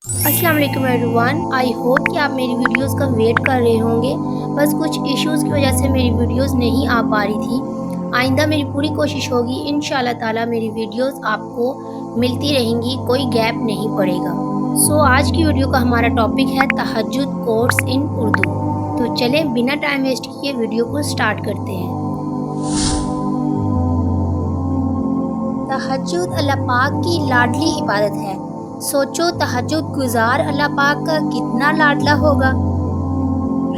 अस्सलाम वालेकुम everyone. I hope कि आप मेरी वीडियोस का वेट कर रहे होंगे। बस कुछ इश्यूज़ की वजह से मेरी वीडियोस नहीं आ पा रही थी। आइंदा मेरी पूरी कोशिश होगी इंशाल्लाह ताला मेरी वीडियोस आपको मिलती रहेंगी, कोई गैप नहीं पड़ेगा। आज की वीडियो का हमारा टॉपिक है तहज्जुद कोर्स इन उर्दू। तो चलें बिना टाइम वेस्ट किए वीडियो को स्टार्ट करते हैं। तहज्जुद अल्लाह पाक की लाडली इबादत है। सोचो तहज्जुद गुजार अल्लाह पाक का कितना लाडला होगा।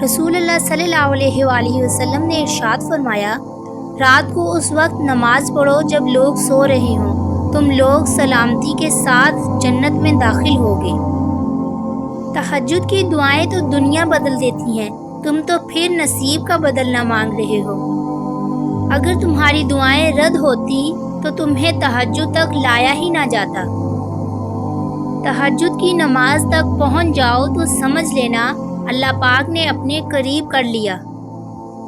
रसूल अल्लाह सल्लल्लाहु अलैहि वसल्लम ने इरशाद फरमाया, रात को उस वक्त नमाज पढ़ो जब लोग सो रहे हों, तुम लोग सलामती के साथ जन्नत में दाखिल होगे। तहज्जुद की दुआएं तो दुनिया बदल देती हैं, तुम तो फिर नसीब का बदलना मांग रहे हो। अगर तुम्हारी दुआएं रद्द होती तो तुम्हें तहज्जुद तक लाया ही ना जाता। तहज्जुद की नमाज तक पहुंच जाओ तो समझ लेना अल्लाह पाक ने अपने करीब कर लिया।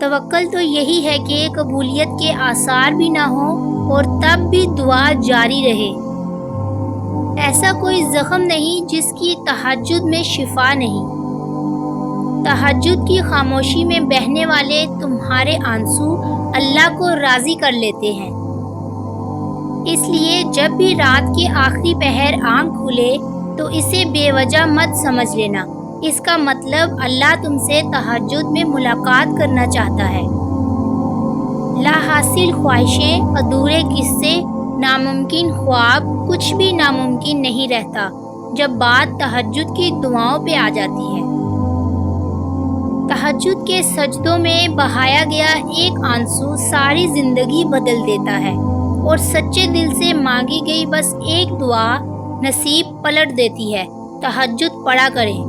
तवक्कल तो यही है कि कबूलियत के आसार भी ना हो और तब भी दुआ जारी रहे। ऐसा कोई ज़ख्म नहीं जिसकी तहज्जुद में शिफा नहीं। तहज्जुद की खामोशी में बहने वाले तुम्हारे आंसू अल्लाह को राज़ी कर लेते हैं। इसलिए जब भी रात के आखिरी पहर आँख खुले तो इसे बेवजह मत समझ लेना। इसका मतलब अल्लाह तुमसे तहज्जुद में मुलाकात करना चाहता है। लाहासिल ख्वाहिशें, अधूरे किस्से, नामुमकिन ख्वाब, कुछ भी नामुमकिन नहीं रहता जब बात तहज्जुद की दुआओं पे आ जाती है। तहज्जुद के सजदों में बहाया गया एक आंसू सारी ज़िंदगी बदल देता है और सच्चे दिल से मांगी गई बस एक दुआ नसीब पलट देती है। तहज्जुद पढ़ा करें।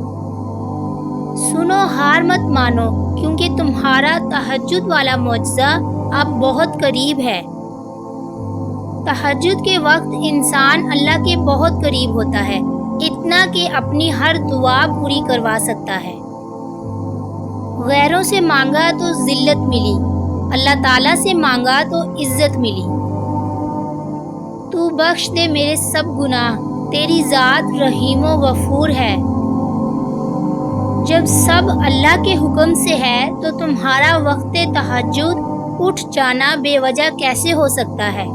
सुनो, हार मत मानो, क्योंकि तुम्हारा तहज्जुद वाला मौजज़ा अब बहुत करीब है। तहज्जुद के वक्त इंसान अल्लाह के बहुत करीब होता है, इतना कि अपनी हर दुआ पूरी करवा सकता है। गैरों से मांगा तो ज़िल्लत मिली, अल्लाह ताला से मांगा तो इज़्ज़त मिली। तू बख्श दे मेरे सब गुनाह, तेरी ज़ात रहीम व गफूर है। जब सब अल्लाह के हुक्म से है तो तुम्हारा वक्त तहज्जुद उठ जाना बेवजह कैसे हो सकता है।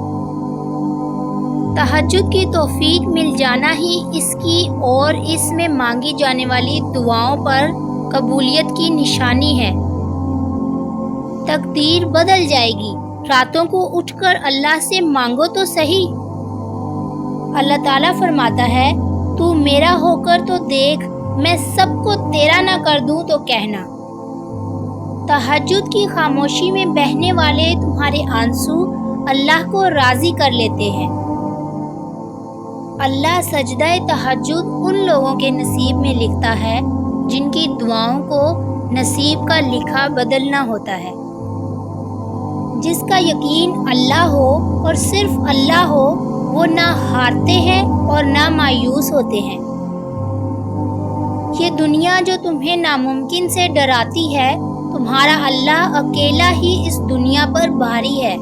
तहज्जुद की तौफीक मिल जाना ही इसकी और इसमें मांगी जाने वाली दुआओं पर कबूलियत की निशानी है। तकदीर बदल जाएगी। रातों को उठकर अल्लाह से मांगो तो सही। अल्लाह ताला फरमाता है, तू मेरा होकर तो देख, मैं सबको तेरा ना कर दूं तो कहना। तहज्जुद की खामोशी में बहने वाले तुम्हारे आंसू अल्लाह को राज़ी कर लेते हैं। अल्लाह सजदा तहज्जुद उन लोगों के नसीब में लिखता है जिनकी दुआओं को नसीब का लिखा बदलना होता है। जिसका यकीन अल्लाह हो और सिर्फ अल्लाह हो, वो ना हारते हैं और ना मायूस होते हैं। ये दुनिया जो तुम्हें नामुमकिन से डराती है, तुम्हारा अल्लाह अकेला ही इस दुनिया पर भारी है।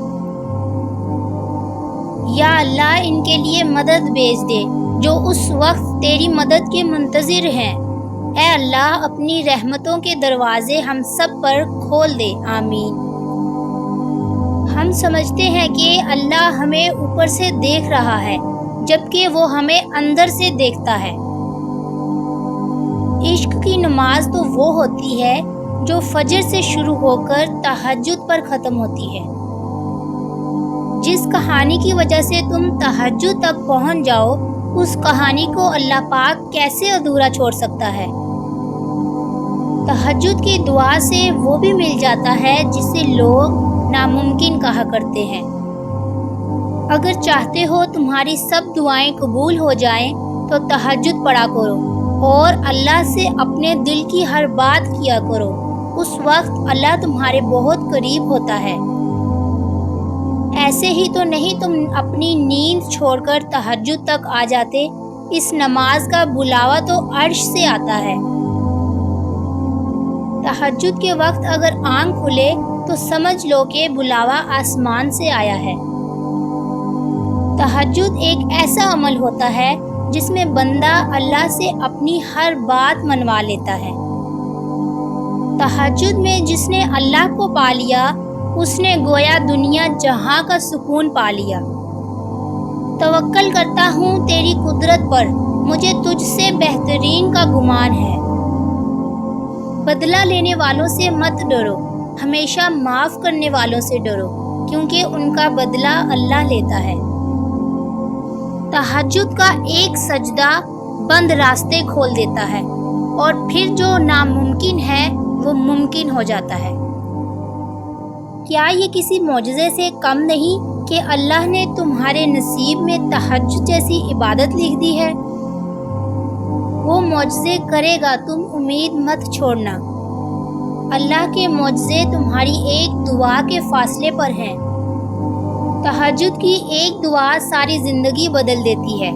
या अल्लाह इनके लिए मदद भेज दे जो उस वक्त तेरी मदद के मुंतज़िर हैं। ऐ अल्लाह अपनी रहमतों के दरवाजे हम सब पर खोल दे, आमीन। हम समझते हैं कि अल्लाह हमें ऊपर से देख रहा है, जबकि वो हमें अंदर से देखता है। इश्क की नमाज तो वो होती है जो फजर से शुरू होकर तहज्जुद पर ख़त्म होती है। जिस कहानी की वजह से तुम तहज्जुद तक पहुंच जाओ, उस कहानी को अल्लाह पाक कैसे अधूरा छोड़ सकता है। तहज्जुद की दुआ से वो भी मिल जाता है जिसे लोग नामुमकिन कहा करते हैं। अगर चाहते हो तुम्हारी सब दुआएं कबूल हो जाएं, तो तहज्जुद पढ़ा करो और अल्लाह से अपने दिल की हर बात किया करो। उस वक्त अल्लाह तुम्हारे बहुत करीब होता है। ऐसे ही तो नहीं तुम अपनी नींद छोड़कर तहज्जुद तक आ जाते। इस नमाज का बुलावा तो अर्श से आता है। तहज्जुद के वक्त अगर आँख खुले तो समझ लो कि बुलावा आसमान से आया है। तहज्जुद एक ऐसा अमल होता है جس میں بندہ اللہ سے اپنی ہر بات منوا لیتا ہے۔ تہجد میں جس نے اللہ کو پا لیا اس نے گویا دنیا جہاں کا سکون پا لیا۔ توکل کرتا ہوں تیری قدرت پر، مجھے تجھ سے بہترین کا گمان ہے۔ بدلہ لینے والوں سے مت ڈرو، ہمیشہ معاف کرنے والوں سے ڈرو، کیونکہ ان کا بدلہ اللہ لیتا ہے۔ تہجد کا ایک سجدہ بند راستے کھول دیتا ہے اور پھر جو ناممکن ہے وہ ممکن ہو جاتا ہے۔ کیا یہ کسی معجزے سے کم نہیں کہ اللہ نے تمہارے نصیب میں تہجد جیسی عبادت لکھ دی ہے؟ وہ معجزے کرے گا، تم امید مت چھوڑنا۔ اللہ کے معجزے تمہاری ایک دعا کے فاصلے پر ہیں۔ تہجد کی ایک دعا ساری زندگی بدل دیتی ہے۔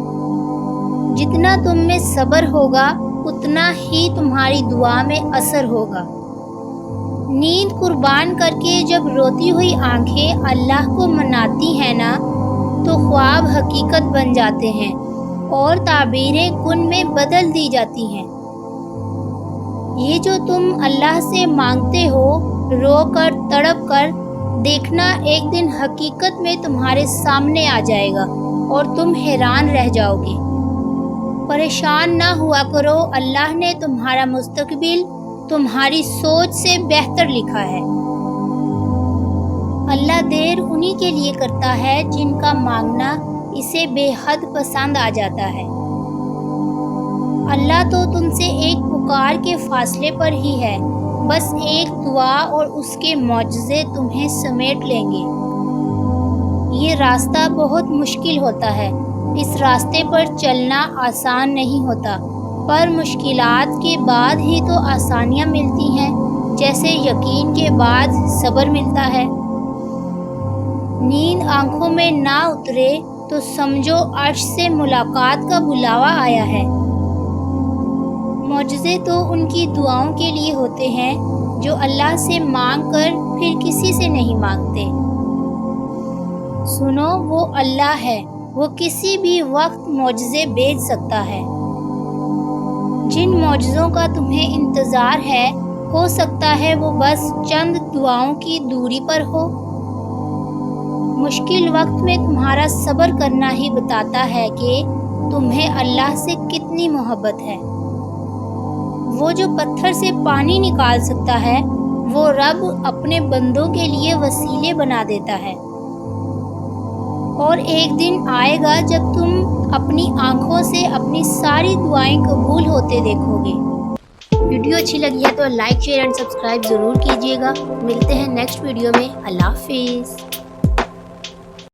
جتنا تم میں صبر ہوگا اتنا ہی تمہاری دعا میں اثر ہوگا۔ نیند قربان کر کے جب روتی ہوئی آنکھیں اللہ کو مناتی ہیں نا تو خواب حقیقت بن جاتے ہیں اور تعبیریں کن میں بدل دی جاتی ہیں۔ یہ جو تم اللہ سے مانگتے ہو رو کر تڑپ کر، دیکھنا ایک دن حقیقت میں تمہارے سامنے آ جائے گا اور تم حیران رہ جاؤ گے۔ پریشان نہ ہوا کرو، اللہ نے تمہارا مستقبل تمہاری سوچ سے بہتر لکھا ہے۔ اللہ دیر انہی کے لیے کرتا ہے جن کا مانگنا اسے بے حد پسند آ جاتا ہے۔ اللہ تو تم سے ایک پکار کے فاصلے پر ہی ہے، بس ایک دعا اور اس کے معجزے تمہیں سمیٹ لیں گے۔ یہ راستہ بہت مشکل ہوتا ہے، اس راستے پر چلنا آسان نہیں ہوتا، پر مشکلات کے بعد ہی تو آسانیاں ملتی ہیں، جیسے یقین کے بعد صبر ملتا ہے۔ نیند آنکھوں میں نہ اترے تو سمجھو عرش سے ملاقات کا بلاوا آیا ہے۔ معجزے تو ان کی دعاؤں کے لیے ہوتے ہیں جو اللہ سے مانگ کر پھر کسی سے نہیں مانگتے۔ سنو، وہ اللہ ہے، وہ کسی بھی وقت معجزے بھیج سکتا ہے۔ جن معجزوں کا تمہیں انتظار ہے، ہو سکتا ہے وہ بس چند دعاؤں کی دوری پر ہو۔ مشکل وقت میں تمہارا صبر کرنا ہی بتاتا ہے کہ تمہیں اللہ سے کتنی محبت ہے۔ وہ جو پتھر سے پانی نکال سکتا ہے، وہ رب اپنے بندوں کے لیے وسیلے بنا دیتا ہے۔ اور ایک دن آئے گا جب تم اپنی آنکھوں سے اپنی ساری دعائیں قبول ہوتے دیکھو گے۔ ویڈیو اچھی لگی ہے تو لائک، شیئر اینڈ سبسکرائب ضرور کیجیے گا۔ ملتے ہیں نیکسٹ ویڈیو میں۔ اللہ حافظ۔